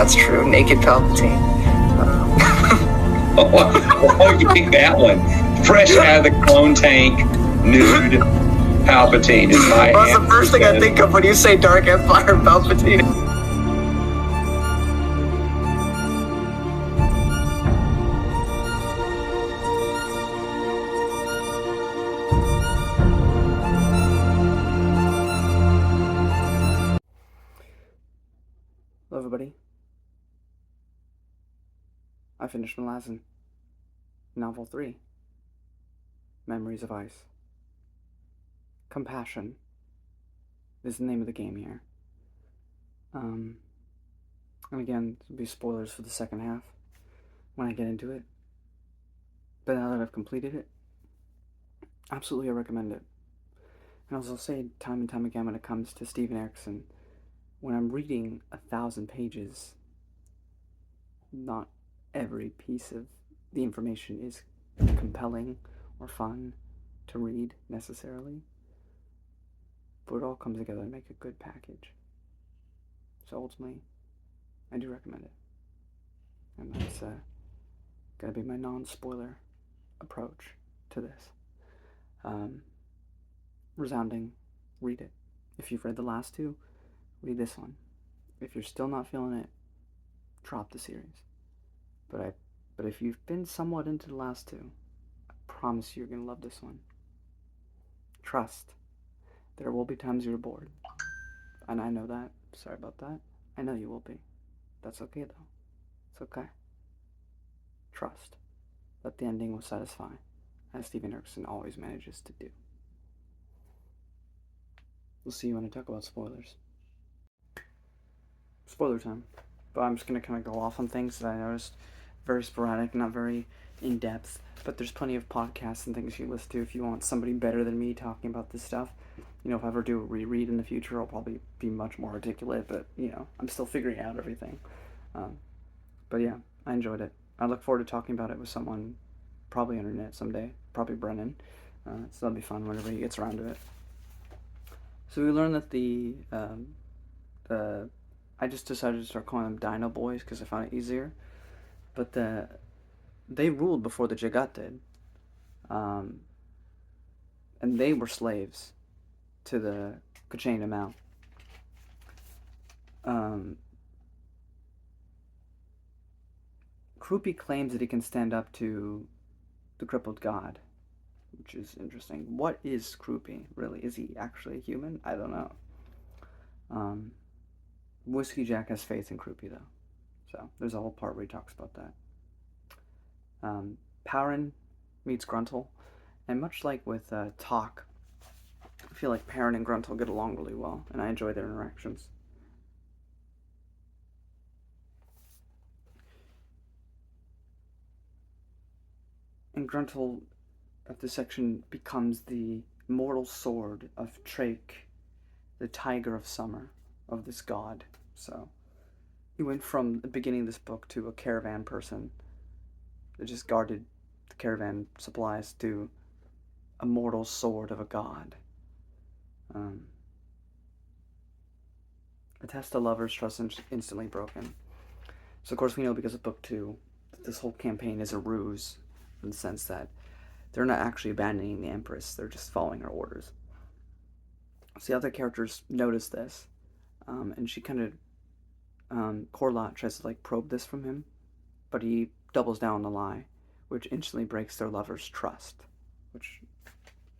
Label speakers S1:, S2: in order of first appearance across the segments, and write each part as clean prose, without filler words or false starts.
S1: That's true. Naked Palpatine.
S2: Oh, you pick that one. Fresh out of the clone tank, nude Palpatine is my
S1: Well, that's the first thing I think of when you say Dark Empire Palpatine.
S3: Hello everybody. I finished Malazan. Novel 3. Memories of Ice. Compassion is the name of the game here. And again, there'll be spoilers for the second half when I get into it. But now that I've completed it, absolutely I recommend it. And as I'll say time and time again when it comes to Steven Erikson, when I'm reading 1,000 pages, not every piece of the information is compelling or fun to read necessarily, but it all comes together to make a good package. So ultimately, I do recommend it. And that's going to be my non-spoiler approach to this. Resounding, read it. If you've read the last two, read this one. If you're still not feeling it, drop the series. But if you've been somewhat into the last two, I promise you're going to love this one. Trust. There will be times you're bored. And I know that. Sorry about that. I know you will be. That's okay though. It's okay. Trust that the ending will satisfy, as Steven Erikson always manages to do. We'll see you when I talk about spoilers. Spoiler time. But I'm just going to kind of go off on things that I noticed. Very sporadic, not very in-depth. But there's plenty of podcasts and things you listen to if you want somebody better than me talking about this stuff. You know, if I ever do a reread in the future, I'll probably be much more articulate. But, you know, I'm still figuring out everything. But yeah, I enjoyed it. I look forward to talking about it with someone, probably on internet someday. Probably Brennan. So that'll be fun whenever he gets around to it. So we learned that I just decided to start calling them Dino Boys because I found it easier. But they ruled before the Jagat did. And they were slaves to the Kachena Mount. Krupi claims that he can stand up to the crippled god, which is interesting. What is Krupi, really? Is he actually a human? I don't know. Whiskey Jack has faith in Krupi, though. So, there's a whole part where he talks about that. Perrin meets Gruntle, and much like with Talk, I feel like Perrin and Gruntle get along really well, and I enjoy their interactions. And Gruntle, of this section, becomes the mortal sword of Trake, the Tiger of Summer, of this god. So, he went from the beginning of this book to a caravan person that just guarded the caravan supplies to a mortal sword of a god. A test of lovers' trust instantly broken. So, of course, we know because of book 2 that this whole campaign is a ruse, in the sense that they're not actually abandoning the Empress, they're just following her orders. So the other characters notice this, and she kind of, Corlott tries to probe this from him, but he doubles down on the lie, which instantly breaks their lover's trust, which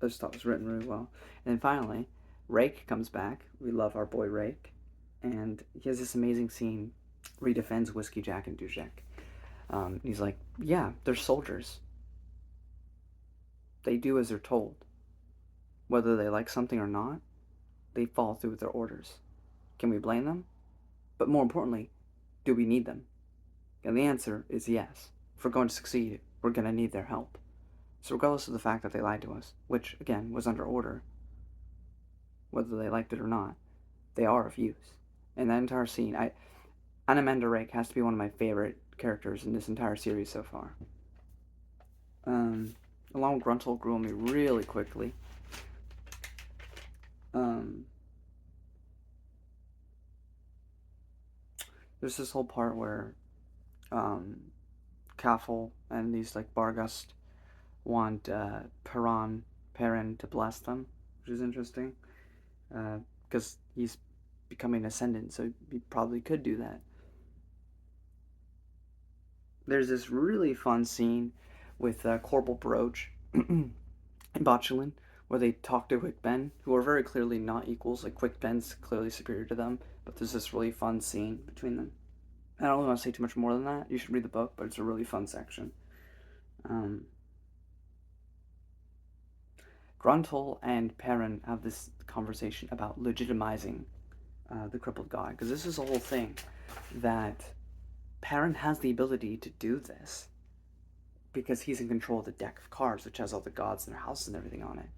S3: I just thought was written really well. And then finally, Rake comes back. We love our boy Rake, and he has this amazing scene where he defends Whiskey Jack and Dujek. He's like, yeah, they're soldiers. They do as they're told. Whether they like something or not, they follow through with their orders. Can we blame them? But more importantly, do we need them? And the answer is yes. If we're going to succeed, we're going to need their help. So regardless of the fact that they lied to us, which, again, was under order, whether they liked it or not, they are of use. And that entire scene, Anamanda Rake has to be one of my favorite characters in this entire series so far. Along with Gruntle grew on me really quickly. there's this whole part where um, Kafel and these like Bargast want Perrin to bless them, which is interesting because he's becoming ascendant, so he probably could do that. There's this really fun scene with Corporal Broach and Botulin where they talk to Quick Ben, who are very clearly not equals. Like Quick Ben's clearly superior to them, but there's this really fun scene between them. I don't really want to say too much more than that. You should read the book, but it's a really fun section. Um, Gruntle and Perrin have this conversation about legitimizing the crippled god, because this is the whole thing that Perrin has the ability to do this because he's in control of the deck of cards, which has all the gods and their houses and everything on it.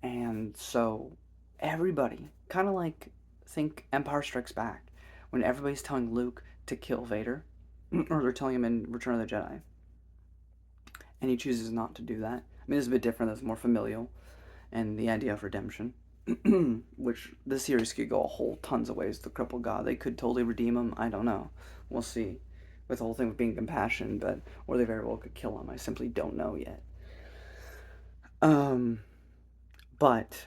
S3: And so everybody, kind of like, think Empire Strikes Back, when everybody's telling Luke to kill Vader, or they're telling him in Return of the Jedi, and he chooses not to do that. I mean, it's a bit different, that's more familial, and the idea of redemption, which the series could go a whole tons of ways. The crippled god, they could totally redeem him. I don't know. We'll see. With the whole thing with being compassion, but or they very well could kill him. I simply don't know yet. But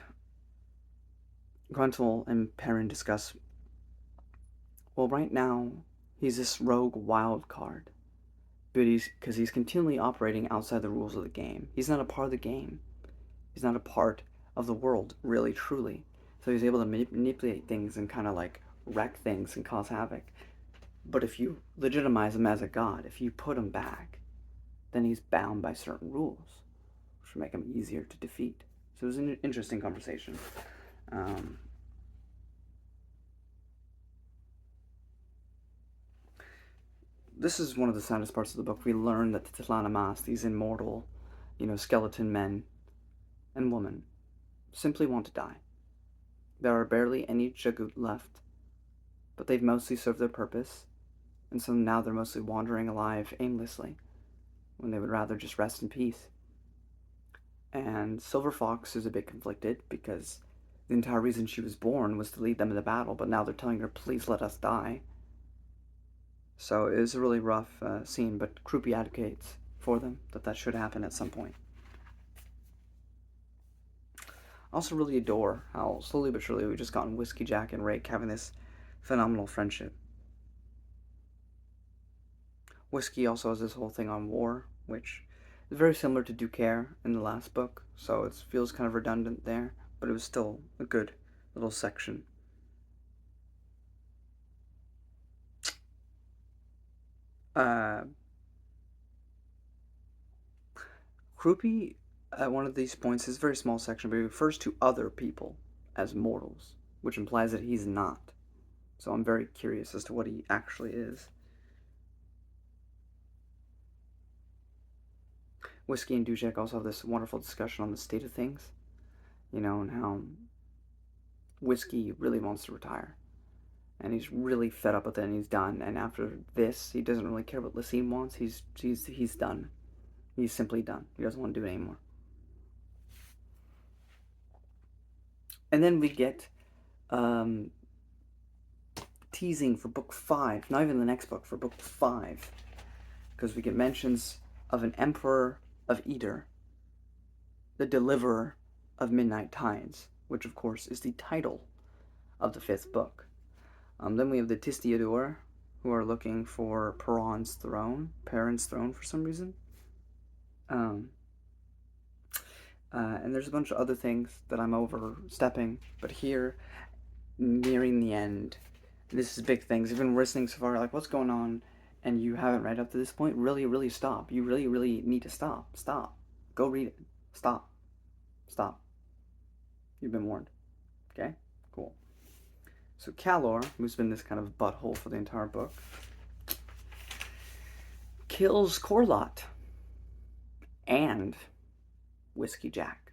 S3: Gruntle and Perrin discuss. Well, right now he's this rogue wild card, but he's continually operating outside the rules of the game. He's not a part of the game. He's not a part of the world, really, truly. So he's able to manipulate things and kind of like wreck things and cause havoc. But if you legitimize him as a god, if you put him back, then he's bound by certain rules, which will make him easier to defeat. So it was an interesting conversation. This is one of the saddest parts of the book. We learn that the Tlanamas, these immortal, skeleton men and women, simply want to die. There are barely any Jagut left, but they've mostly served their purpose, and so now they're mostly wandering alive aimlessly, when they would rather just rest in peace. And Silver Fox is a bit conflicted, because the entire reason she was born was to lead them in the battle, but now they're telling her, please let us die. So it is a really rough scene, but Krupi advocates for them that should happen at some point. I also really adore how slowly but surely we've just gotten Whiskey Jack and Rake having this phenomenal friendship. Whiskey also has this whole thing on war, which is very similar to Ducaire in the last book, so it feels kind of redundant there, but it was still a good little section. Krupi, at one of these points, is a very small section, but he refers to other people as mortals, which implies that he's not. So I'm very curious as to what he actually is. Whiskey and Dujek also have this wonderful discussion on the state of things, and how Whiskey really wants to retire. And he's really fed up with it, and he's done. And after this, he doesn't really care what Lysine wants. He's done. He's simply done. He doesn't want to do it anymore. And then we get teasing for book 5, not even the next book, for book 5, because we get mentions of an Emperor of Eder, the Deliverer of Midnight Tides, which of course is the title of the 5th book. Then we have the Tistiador, who are looking for Perrin's throne for some reason. And there's a bunch of other things that I'm overstepping, but here, nearing the end, this is big things. If you've been listening so far, like, what's going on, and you haven't read up to this point, really, really stop. You really, really need to stop. Stop. Go read it. Stop. Stop. You've been warned. Okay? Cool. So Calor, who's been this kind of butthole for the entire book, kills Corlott and Whiskey Jack.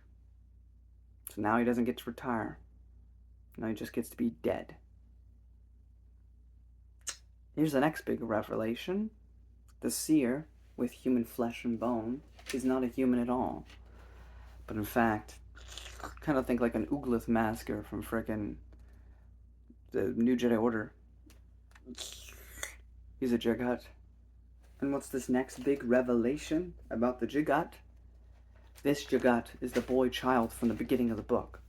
S3: So now he doesn't get to retire. Now he just gets to be dead. Here's the next big revelation. The seer, with human flesh and bone, is not a human at all. But in fact, kind of think like an Uglith Masker from frickin' the New Jedi Order. He's a Jagat. And what's this next big revelation about the Jagat? This Jagat is the boy child from the beginning of the book.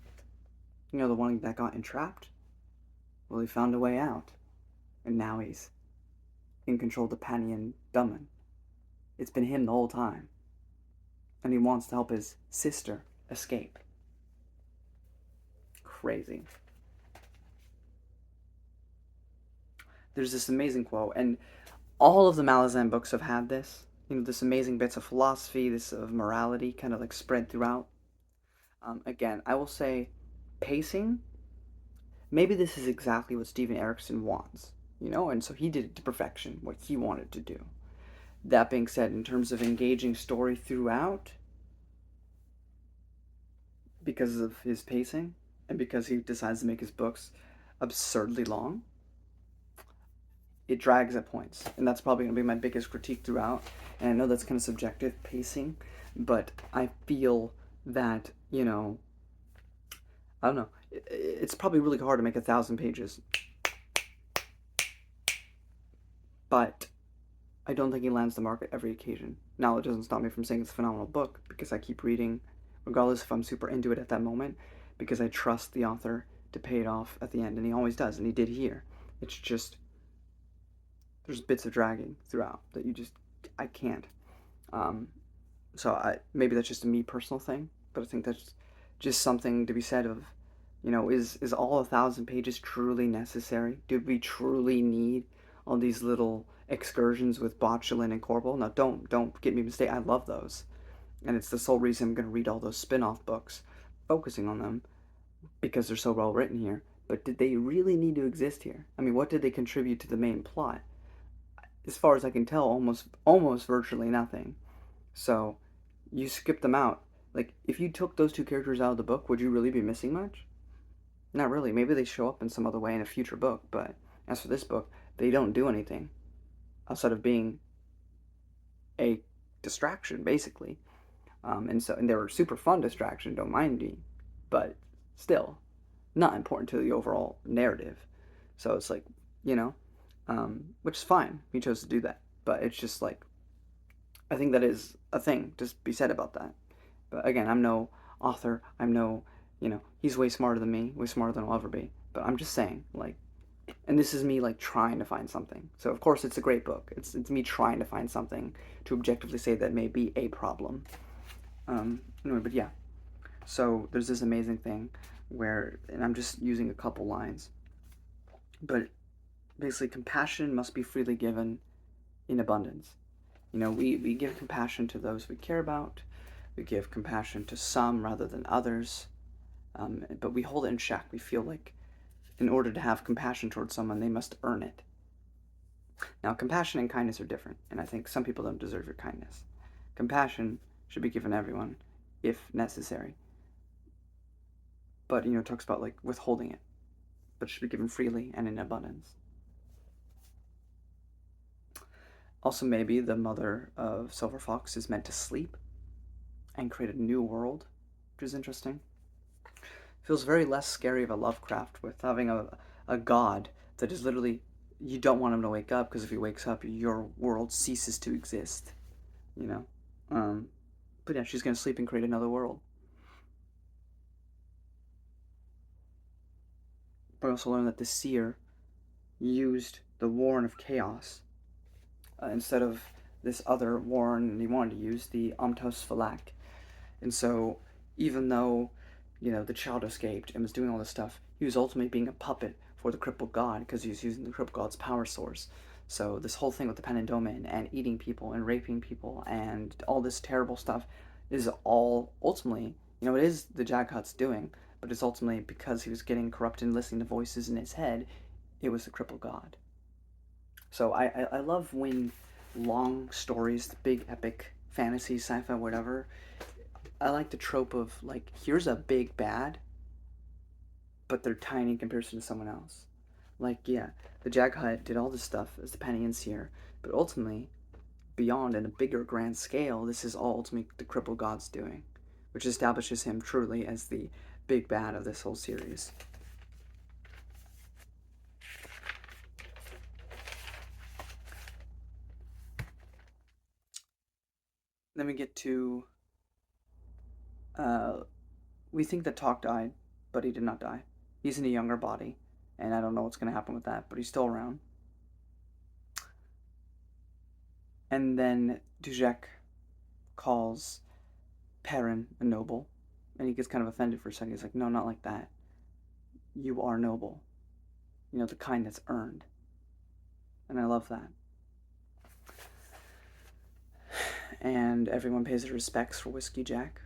S3: You know, the one that got entrapped? Well, he found a way out. And now he's in control of the Panian Daman. It's been him the whole time. And he wants to help his sister escape. Crazy. There's this amazing quote, and all of the Malazan books have had this. You know, this amazing bits of philosophy, this of morality, kind of like spread throughout. Again, I will say, pacing. Maybe this is exactly what Steven Erikson wants, you know, and so he did it to perfection, what he wanted to do. That being said, in terms of engaging story throughout, because of his pacing and because he decides to make his books absurdly long, it drags at points, and that's probably going to be my biggest critique throughout. And I know that's kind of subjective, pacing, but I feel that, you know, I don't know, it's probably really hard to make 1,000 pages, but I don't think he lands the mark at every occasion. Now, it doesn't stop me from saying it's a phenomenal book, because I keep reading, regardless if I'm super into it at that moment, because I trust the author to pay it off at the end, and he always does, and he did here. It's just, there's bits of dragging throughout that I can't. So maybe that's just a me personal thing, but I think that's just something to be said of, you know, is all 1,000 pages truly necessary? Do we truly need all these little excursions with Botulin and Corbel? Now, don't get me mistaken. I love those, and it's the sole reason I'm going to read all those spin-off books, focusing on them, because they're so well written here. But did they really need to exist here? I mean, what did they contribute to the main plot? As far as I can tell, almost virtually nothing. So you skip them out. Like, if you took those two characters out of the book, would you really be missing much? Not really. Maybe they show up in some other way in a future book, but as for this book, they don't do anything outside of being a distraction, basically. And they're a super fun distraction, don't mind me, but still not important to the overall narrative. So it's like, you know, which is fine. He chose to do that, but it's just like, I think that is a thing to be said about that. But again, I'm no author. I'm no, you know, he's way smarter than me, way smarter than I'll ever be. But I'm just saying, like, and this is me, like, trying to find something. So of course it's a great book. It's me trying to find something to objectively say that may be a problem. Anyway, but yeah. So there's this amazing thing where, and I'm just using a couple lines, but basically, compassion must be freely given in abundance. You know, we give compassion to those we care about. We give compassion to some rather than others. But we hold it in check. We feel like in order to have compassion towards someone, they must earn it. Now, compassion and kindness are different, and I think some people don't deserve your kindness. Compassion should be given to everyone, if necessary. But, you know, it talks about, like, withholding it. But it should be given freely and in abundance. Also, maybe the mother of Silver Fox is meant to sleep and create a new world, which is interesting. Feels very less scary of a Lovecraft with having a god that is literally, you don't want him to wake up, because if he wakes up, your world ceases to exist, you know? But yeah, she's going to sleep and create another world. But I also learned that the seer used the Warren of Chaos instead of this other Warren, and he wanted to use the Amtos Phalak. And so, even though, you know, the child escaped and was doing all this stuff, he was ultimately being a puppet for the crippled god, because he was using the crippled god's power source. So this whole thing with the Panindomen and eating people and raping people and all this terrible stuff is all ultimately, you know, it is the Jaghut's doing, but it's ultimately because he was getting corrupted and listening to voices in his head, it was the crippled god. So I love when long stories, the big epic fantasy, sci-fi, whatever, I like the trope of, like, here's a big bad, but they're tiny in comparison to someone else. Like, yeah, the Jaghut did all this stuff as the Panians here, but ultimately, beyond in a bigger grand scale, this is all ultimately the crippled god's doing, which establishes him truly as the big bad of this whole series. Then we get to, we think that Talk died, but he did not die. He's in a younger body, and I don't know what's going to happen with that, but he's still around. And then Dujek calls Perrin a noble, and he gets kind of offended for a second. He's like, no, not like that. You are noble. You know, the kind that's earned. And I love that. And everyone pays their respects for Whiskey Jack.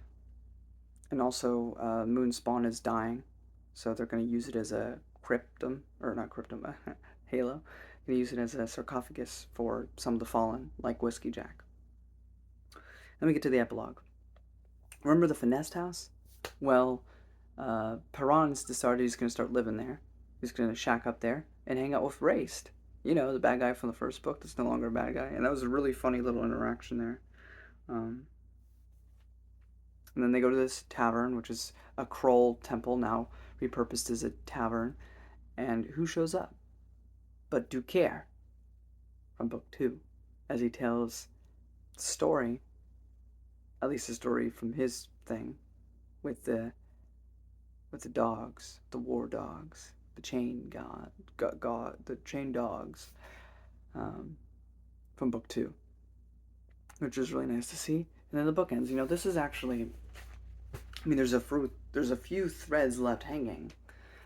S3: And also, Moonspawn is dying, so they're going to use it as a cryptum, or not cryptum, halo. They use it as a sarcophagus for some of the fallen, like Whiskey Jack. Then we get to the epilogue. Remember the Finessed house? Well, Perron's decided he's going to start living there. He's going to shack up there and hang out with Raced. You know, the bad guy from the first book that's no longer a bad guy. And that was a really funny little interaction there. And then they go to this tavern, which is a Kroll temple now repurposed as a tavern. And who shows up? But Ducaire from book 2, as he tells the story, at least the story from his thing, with the dogs, the war dogs, the chain the chain dogs, from book 2, which is really nice to see. And then the book ends. You know, this is actually, I mean, there's a few threads left hanging,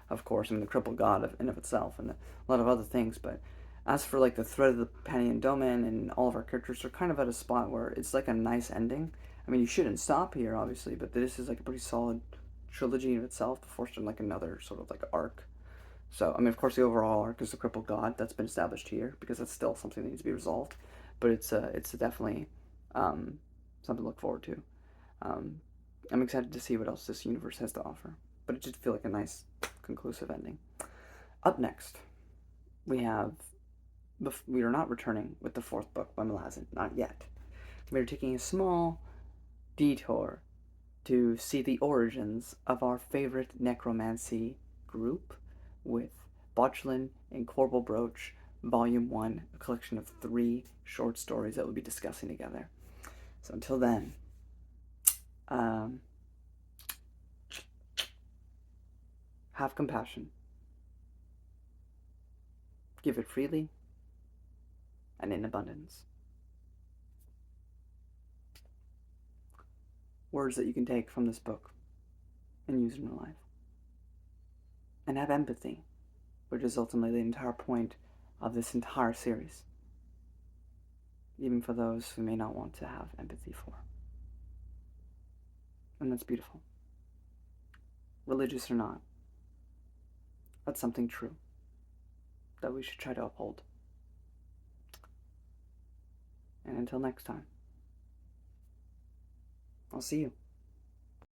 S3: of course, and the crippled god in of itself, and a lot of other things. But as for like the thread of the Penny and Domain and all of our characters are kind of at a spot where it's like a nice ending. I mean, you shouldn't stop here, obviously, but this is like a pretty solid trilogy in itself before starting like another sort of like arc. So, I mean, of course, the overall arc is the crippled god. That's been established here because that's still something that needs to be resolved. But it's definitely something to look forward to. I'm excited to see what else this universe has to offer. But it just feels like a nice, conclusive ending. Up next, we are not returning with the 4th book by Malazan. Not yet. We're taking a small detour to see the origins of our favorite necromancy group with Botchlin and Corbel Broach, Volume 1, a collection of 3 short stories that we'll be discussing together. So until then, have compassion. Give it freely and in abundance. Words that you can take from this book and use in your life. And have empathy, which is ultimately the entire point of this entire series. Even for those who may not want to have empathy for. And that's beautiful. Religious or not, that's something true that we should try to uphold. And until next time, I'll see you.